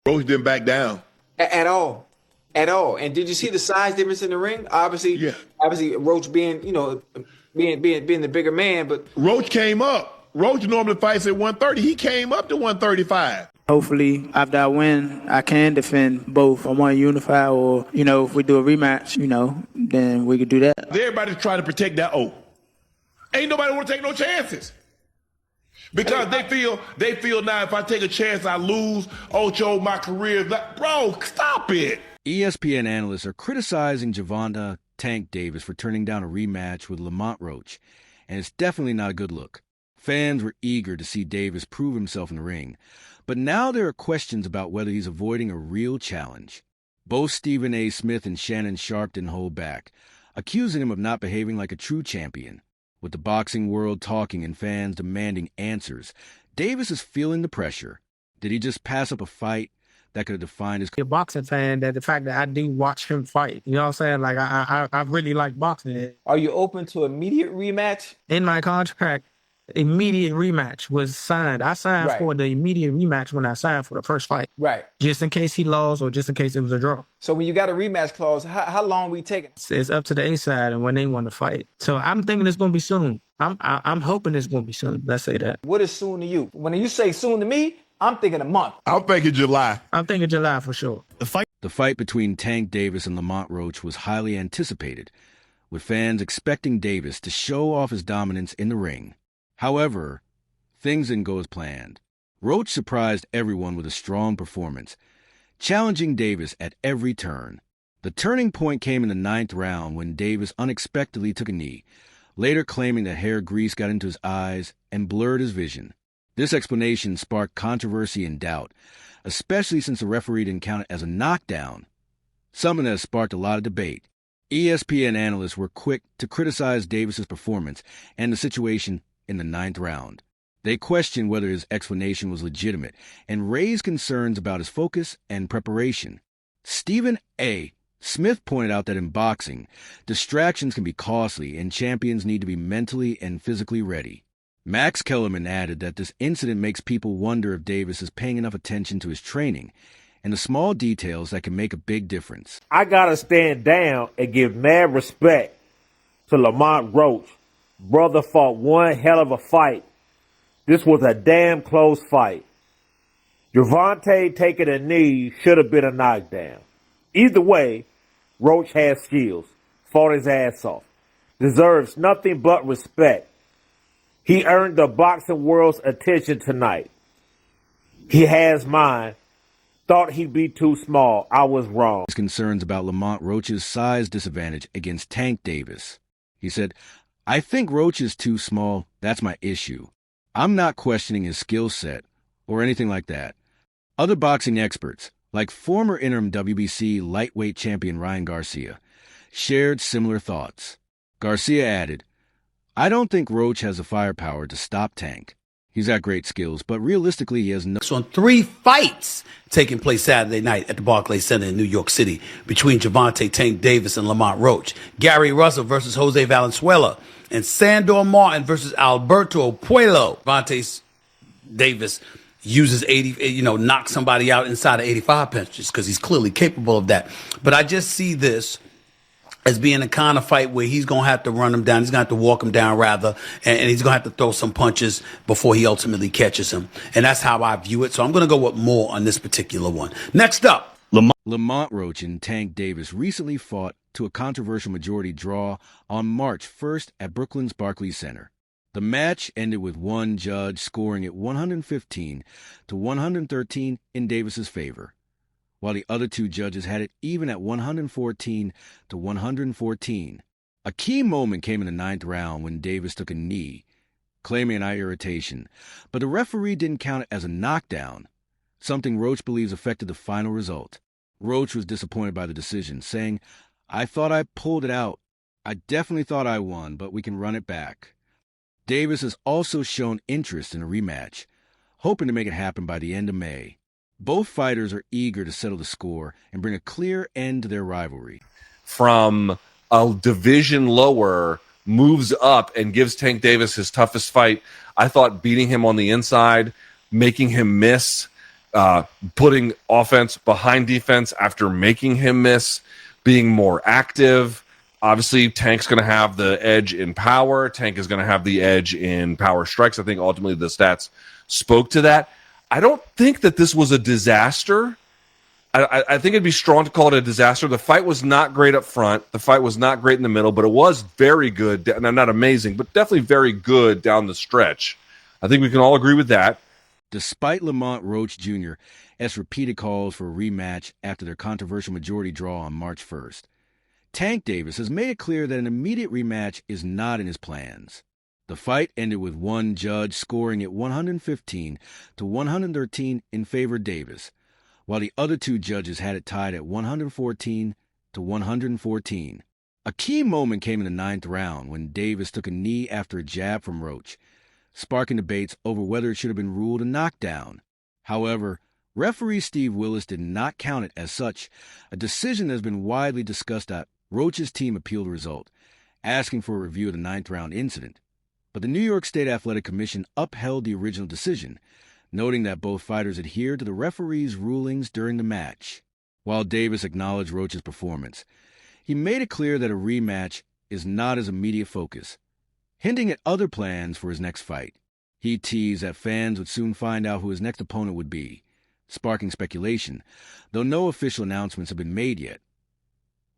Roach didn't back down. At all. At all. And did you see the size difference in the ring? Obviously Roach being the bigger man, but Roach came up. Roach normally fights at 130. He came up to 135. Hopefully, after I win, I can defend both. I want to unify, or, if we do a rematch, then we could do that. Everybody's trying to protect that O. Ain't nobody want to take no chances. Because they feel now if I take a chance, I lose. Ocho, my career is like, bro, stop it. ESPN analysts are criticizing Gervonta "Tank" Davis for turning down a rematch with Lamont Roach, and it's definitely not a good look. Fans were eager to see Davis prove himself in the ring, but now there are questions about whether he's avoiding a real challenge. Both Stephen A. Smith and Shannon Sharpe didn't hold back, accusing him of not behaving like a true champion. With the boxing world talking and fans demanding answers, Davis is feeling the pressure. Did he just pass up a fight that could have defined his A boxing fan, that the fact that I do watch him fight, you know what I'm saying? Like, I really like boxing. are you open to immediate rematch? In my contract, immediate rematch was signed. I signed for the immediate rematch when I signed for the first fight. Right. Just in case he lost or just in case it was a draw. So when you got a rematch clause, how long we taking? It's up to the A side and when they want to fight. So I'm thinking it's going to be soon. I'm hoping it's going to be soon. Let's say that. What is soon to you? When you say soon to me, I'm thinking a month. I'm thinking July. I'm thinking July for sure. The fight between Tank Davis and Lamont Roach was highly anticipated, with fans expecting Davis to show off his dominance in the ring. However, things didn't go as planned. Roach surprised everyone with a strong performance, challenging Davis at every turn. The turning point came in the 9th round when Davis unexpectedly took a knee, later claiming that hair grease got into his eyes and blurred his vision. This explanation sparked controversy and doubt, especially since the referee didn't count it as a knockdown, something that has sparked a lot of debate. ESPN analysts were quick to criticize Davis's performance and the situation in the 9th round. They questioned whether his explanation was legitimate and raised concerns about his focus and preparation. Stephen A. Smith pointed out that in boxing, distractions can be costly and champions need to be mentally and physically ready. Max Kellerman added that this incident makes people wonder if Davis is paying enough attention to his training and the small details that can make a big difference. I got to stand down and give mad respect to Lamont Roach. Brother fought one hell of a fight. This was a damn close fight. Gervonta taking a knee should have been a knockdown. Either way, Roach has skills, fought his ass off, deserves nothing but respect. He earned the boxing world's attention tonight. He has mine. Thought he'd be too small. I was wrong. His concerns about Lamont Roach's size disadvantage against Tank Davis. He said, "I think Roach is too small. That's my issue. I'm not questioning his skill set or anything like that." Other boxing experts, like former interim WBC lightweight champion Ryan Garcia, shared similar thoughts. Garcia added, "I don't think Roach has the firepower to stop Tank. He's got great skills, but realistically, he has no..." On 3 fights taking place Saturday night at the Barclays Center in New York City between Gervonta Tank Davis and Lamont Roach, Gary Russell versus Jose Valenzuela, and Sandor Martin versus Alberto Puello. Gervonta Davis uses knocks somebody out inside of 85 punches because he's clearly capable of that. But I just see this as being a kind of fight where he's going to have to run him down. He's going to have to walk him down, rather, and he's going to have to throw some punches before he ultimately catches him. And that's how I view it. So I'm going to go with more on this particular one. Next up, Lamont Roach and Tank Davis recently fought to a controversial majority draw on March 1st at Brooklyn's Barclays Center. The match ended with one judge scoring it 115 to 113 in Davis's favor, while the other 2 judges had it even at 114 to 114. A key moment came in the 9th round when Davis took a knee, claiming an eye irritation, but the referee didn't count it as a knockdown, something Roach believes affected the final result. Roach was disappointed by the decision, saying, "I thought I pulled it out. I definitely thought I won, but we can run it back." Davis has also shown interest in a rematch, hoping to make it happen by the end of May. Both fighters are eager to settle the score and bring a clear end to their rivalry. From a division lower, moves up and gives Tank Davis his toughest fight. I thought beating him on the inside, making him miss, putting offense behind defense after making him miss, being more active. Obviously, Tank's going to have the edge in power. Tank is going to have the edge in power strikes. I think ultimately the stats spoke to that. I don't think that this was a disaster. I think it'd be strong to call it a disaster. The fight was not great up front. The fight was not great in the middle, but it was very good. Not amazing, but definitely very good down the stretch. I think we can all agree with that. Despite Lamont Roach Jr.'s repeated calls for a rematch after their controversial majority draw on March 1st, Tank Davis has made it clear that an immediate rematch is not in his plans. The fight ended with one judge scoring it 115 to 113 in favor of Davis, while the other two judges had it tied at 114 to 114. A key moment came in the ninth round when Davis took a knee after a jab from Roach, sparking debates over whether it should have been ruled a knockdown. However, referee Steve Willis did not count it as such, a decision that has been widely discussed. Roach's team appealed the result, asking for a review of the ninth round incident. But the New York State Athletic Commission upheld the original decision, noting that both fighters adhered to the referee's rulings during the match. While Davis acknowledged Roach's performance, he made it clear that a rematch is not his immediate focus, hinting at other plans for his next fight. He teased that fans would soon find out who his next opponent would be, sparking speculation, though no official announcements have been made yet.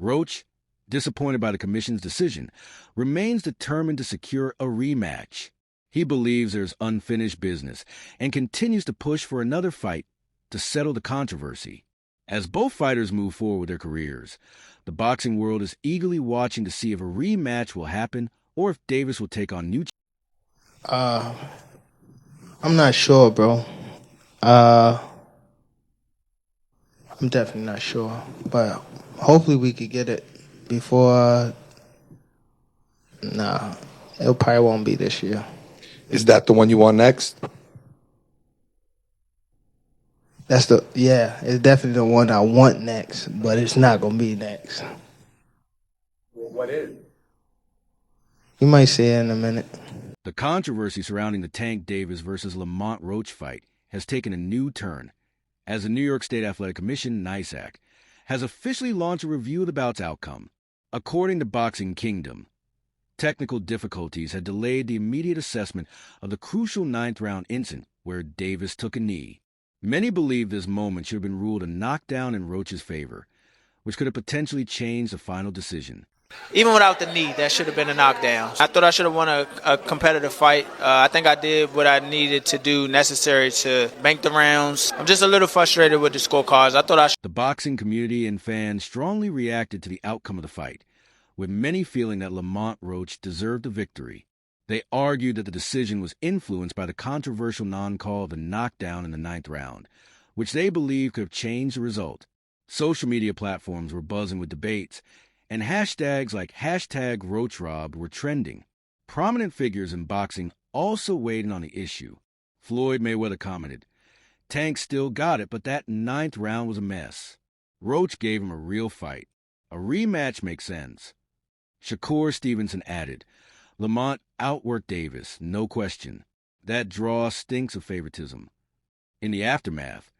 Roach, disappointed by the commission's decision, remains determined to secure a rematch. He believes there's unfinished business and continues to push for another fight to settle the controversy. As both fighters move forward with their careers, the boxing world is eagerly watching to see if a rematch will happen or if Davis will take on new. I'm not sure, bro. I'm definitely not sure, but hopefully we could get it before. Nah, it probably won't be this year. Is that the one you want next? It's definitely the one I want next, but it's not gonna be next. What is? You might see it in a minute. The controversy surrounding the Tank Davis versus Lamont Roach fight has taken a new turn, as the New York State Athletic Commission, NYSAC, has officially launched a review of the bout's outcome. According to Boxing Kingdom, technical difficulties had delayed the immediate assessment of the crucial ninth-round incident where Davis took a knee. Many believe this moment should have been ruled a knockdown in Roach's favor, which could have potentially changed the final decision. Even without the knee, that should have been a knockdown. I thought I should have won a competitive fight. I think I did what I needed to do necessary to bank the rounds. I'm just a little frustrated with the scorecards. I thought I should. The boxing community and fans strongly reacted to the outcome of the fight, with many feeling that Lamont Roach deserved the victory. They argued that the decision was influenced by the controversial non-call of the knockdown in the ninth round, which they believe could have changed the result. Social media platforms were buzzing with debates, and hashtags like #RoachRobbed were trending. Prominent figures in boxing also weighed in on the issue. Floyd Mayweather commented, "Tank still got it, but that ninth round was a mess. Roach gave him a real fight. A rematch makes sense." Shakur Stevenson added, "Lamont outworked Davis, no question. That draw stinks of favoritism." In the aftermath,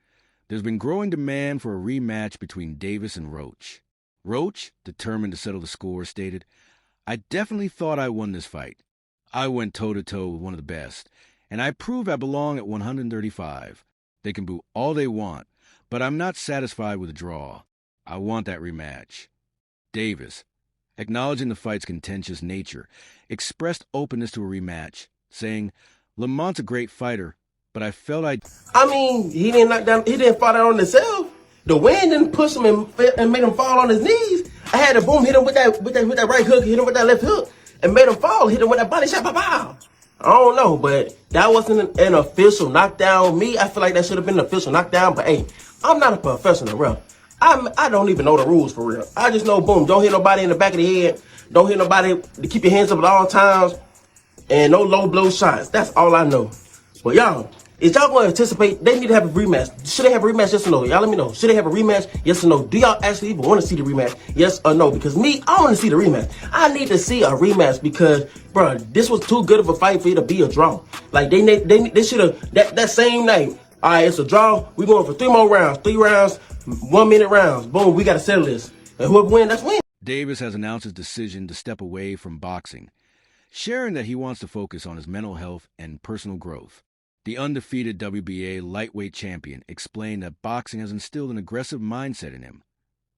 there's been growing demand for a rematch between Davis and Roach. Roach, determined to settle the score, stated, "I definitely thought I won this fight. I went toe-to-toe with one of the best, and I proved I belong at 135. They can boo all they want, but I'm not satisfied with a draw. I want that rematch." Davis, acknowledging the fight's contentious nature, expressed openness to a rematch, saying, "Lamont's a great fighter, but I felt I mean, he didn't fall down on himself. The wind didn't push him and made him fall on his knees. I had to boom hit him with that right hook, hit him with that left hook, and made him fall, hit him with that body shot, pow. I don't know, but that wasn't an official knockdown. Me, I feel like that should have been an official knockdown, but hey, I'm not a professional ref. I don't even know the rules for real. I just know, boom, don't hit nobody in the back of the head, don't hit nobody, to keep your hands up at all times, and no low blow shots. That's all I know. But y'all, is y'all going to anticipate they need to have a rematch? Should they have a rematch, yes or no? Y'all let me know. Should they have a rematch, yes or no? Do y'all actually even want to see the rematch, yes or no? Because me, I want to see the rematch. I need to see a rematch because, bro, this was too good of a fight for it to be a draw. Like, they should have, that same night, All right, it's a draw. We going for 3 more rounds. 3 rounds, 1-minute rounds. Boom, we got to settle this. And whoever win, that's win. Davis has announced his decision to step away from boxing, sharing that he wants to focus on his mental health and personal growth. The undefeated WBA lightweight champion explained that boxing has instilled an aggressive mindset in him,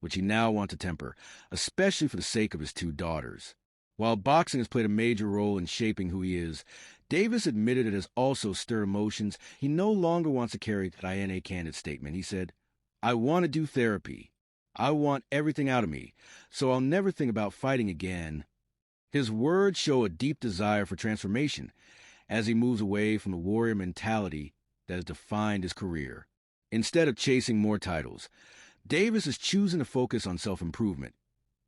which he now wants to temper, especially for the sake of his 2 daughters. While boxing has played a major role in shaping who he is, Davis admitted it has also stirred emotions. He no longer wants to carry that INA candidate statement. He said, "I want to do therapy. I want everything out of me, so I'll never think about fighting again." His words show a deep desire for transformation as he moves away from the warrior mentality that has defined his career. Instead of chasing more titles, Davis is choosing to focus on self-improvement,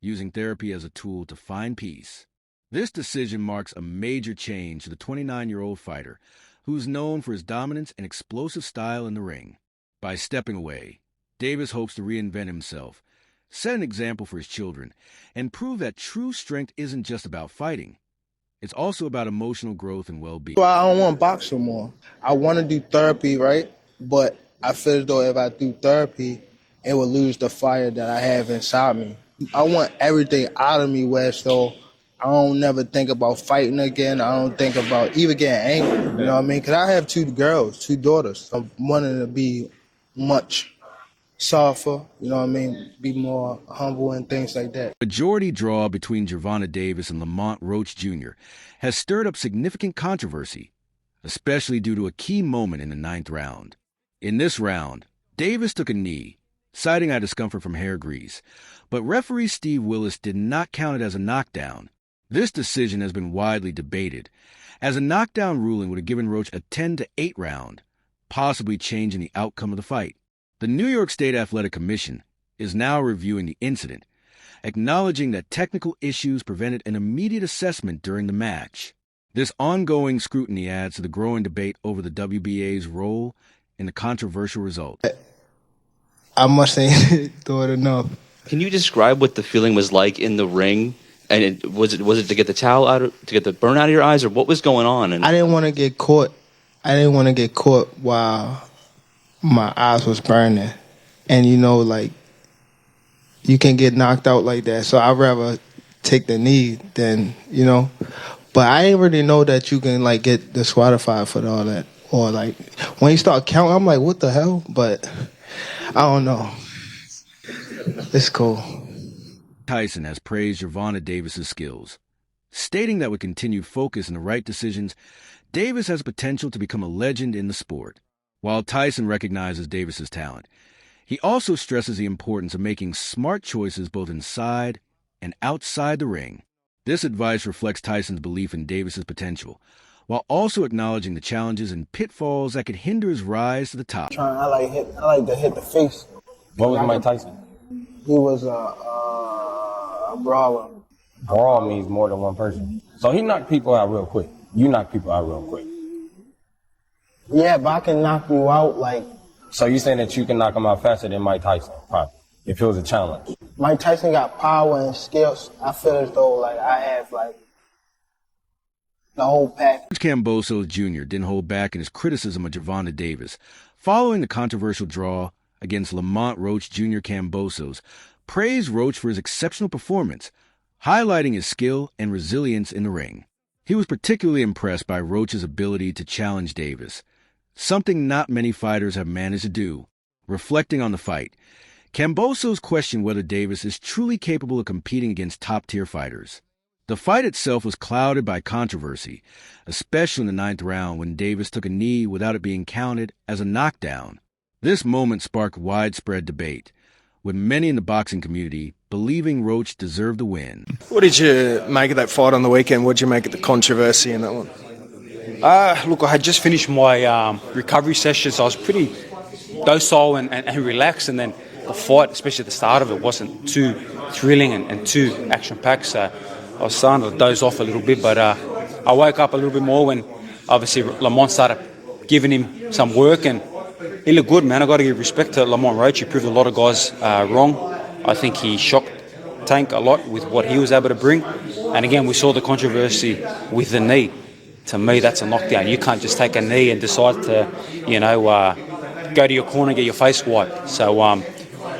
using therapy as a tool to find peace. This decision marks a major change to the 29-year-old fighter, who's known for his dominance and explosive style in the ring. By stepping away, Davis hopes to reinvent himself, set an example for his children, and prove that true strength isn't just about fighting. It's also about emotional growth and well-being. Well, I don't want to box no more. I want to do therapy, right? But I feel as though if I do therapy, it will lose the fire that I have inside me. I want everything out of me where so I don't never think about fighting again. I don't think about even getting angry, you know what I mean? Because I have 2 girls, 2 daughters. I'm wanting to be much softer, you know what I mean? Be more humble and things like that. Majority draw between Gervonta Davis and Lamont Roach Jr. has stirred up significant controversy, especially due to a key moment in the 9th round. In this round, Davis took a knee, citing eye discomfort from hair grease, but referee Steve Willis did not count it as a knockdown. This decision has been widely debated, as a knockdown ruling would have given Roach a 10-8 round, possibly changing the outcome of the fight. The New York State Athletic Commission is now reviewing the incident, acknowledging that technical issues prevented an immediate assessment during the match. This ongoing scrutiny adds to the growing debate over the WBA's role in the controversial result. I must say, do it enough. Can you describe what the feeling was like in the ring? And was it to get the towel out, to get the burn out of your eyes, or what was going on? And I didn't want to get caught. I didn't want to get caught while my eyes was burning, and like you can get knocked out like that. So I'd rather take the knee than But I didn't really know that you can get disqualified for all that, or when you start counting, I'm like, what the hell? But I don't know. It's cool. Tyson has praised Gervonta Davis's skills, stating that with continued focus and the right decisions, Davis has potential to become a legend in the sport. While Tyson recognizes Davis's talent, he also stresses the importance of making smart choices both inside and outside the ring. This advice reflects Tyson's belief in Davis's potential, while also acknowledging the challenges and pitfalls that could hinder his rise to the top. I like to hit the face. What was Mike Tyson? He was a brawler. Brawl means more than one person. So he knocked people out real quick. You knock people out real quick. Yeah, but I can knock you out So you saying that you can knock him out faster than Mike Tyson, probably, if it was a challenge? Mike Tyson got power and skills. I feel as though I have the whole package. Kambosos Jr. didn't hold back in his criticism of Gervonta Davis, following the controversial draw against Lamont Roach Jr. Kambosos, praised Roach for his exceptional performance, highlighting his skill and resilience in the ring. He was particularly impressed by Roach's ability to challenge Davis, something not many fighters have managed to do. Reflecting on the fight, Kambosos questioned whether Davis is truly capable of competing against top-tier fighters. The fight itself was clouded by controversy, especially in the 9th round when Davis took a knee without it being counted as a knockdown. This moment sparked widespread debate, with many in the boxing community believing Roach deserved the win. What did you make of that fight on the weekend? What did you make of the controversy in that one? Look, I had just finished my recovery session, so I was pretty docile and relaxed, and then the fight, especially at the start of it, wasn't too thrilling and too action-packed, so I was starting to doze off a little bit, but I woke up a little bit more when obviously Lamont started giving him some work, and he looked good, man. I got to give respect to Lamont Roach. He proved a lot of guys wrong. I think he shocked Tank a lot with what he was able to bring. And again, we saw the controversy with the knee. To me, that's a knockdown. You can't just take a knee and decide to, go to your corner, get your face wiped. So,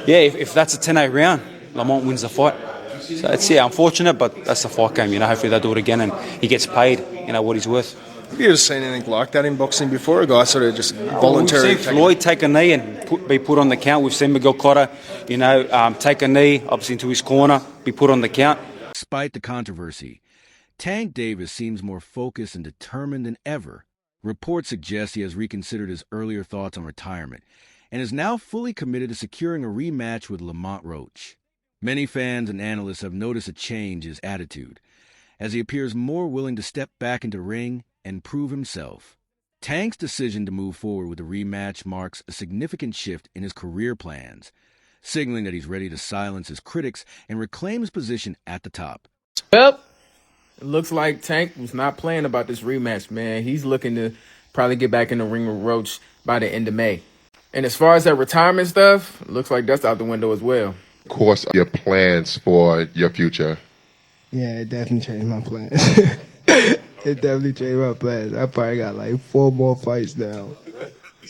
yeah, if that's a 10-8 round, Lamont wins the fight. So it's unfortunate, but that's the fight game. Hopefully they'll do it again and he gets paid, what he's worth. Have you ever seen anything like that in boxing before? A guy sort of just voluntarily. We've seen Floyd take a knee and be put on the count. We've seen Miguel Cotto, take a knee, obviously into his corner, be put on the count. Despite the controversy, Tank Davis seems more focused and determined than ever. Reports suggest he has reconsidered his earlier thoughts on retirement and is now fully committed to securing a rematch with Lamont Roach. Many fans and analysts have noticed a change in his attitude, as he appears more willing to step back into the ring and prove himself. Tank's decision to move forward with the rematch marks a significant shift in his career plans, signaling that he's ready to silence his critics and reclaim his position at the top. Well, it looks like Tank was not playing about this rematch, man. He's looking to probably get back in the ring with Roach by the end of May. And as far as that retirement stuff, it looks like that's out the window as well. Of course, your plans for your future. Yeah, it definitely changed my plans. It definitely changed my plans. I probably got like 4 more fights now.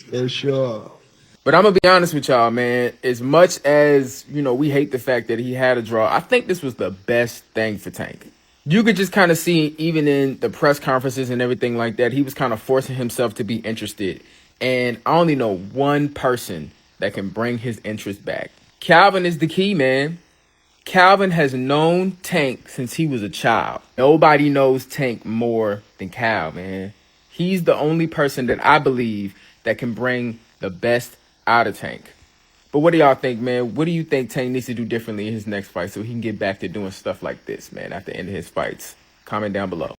For sure. But I'm going to be honest with y'all, man. As much as, we hate the fact that he had a draw, I think this was the best thing for Tank. You could just kind of see, even in the press conferences and everything like that, he was kind of forcing himself to be interested. And I only know one person that can bring his interest back. Calvin is the key, man. Calvin has known Tank since he was a child. Nobody knows Tank more than Cal, man. He's the only person that I believe that can bring the best out of Tank. But what do y'all think, man? What do you think Tank needs to do differently in his next fight so he can get back to doing stuff like this, man, at the end of his fights? Comment down below.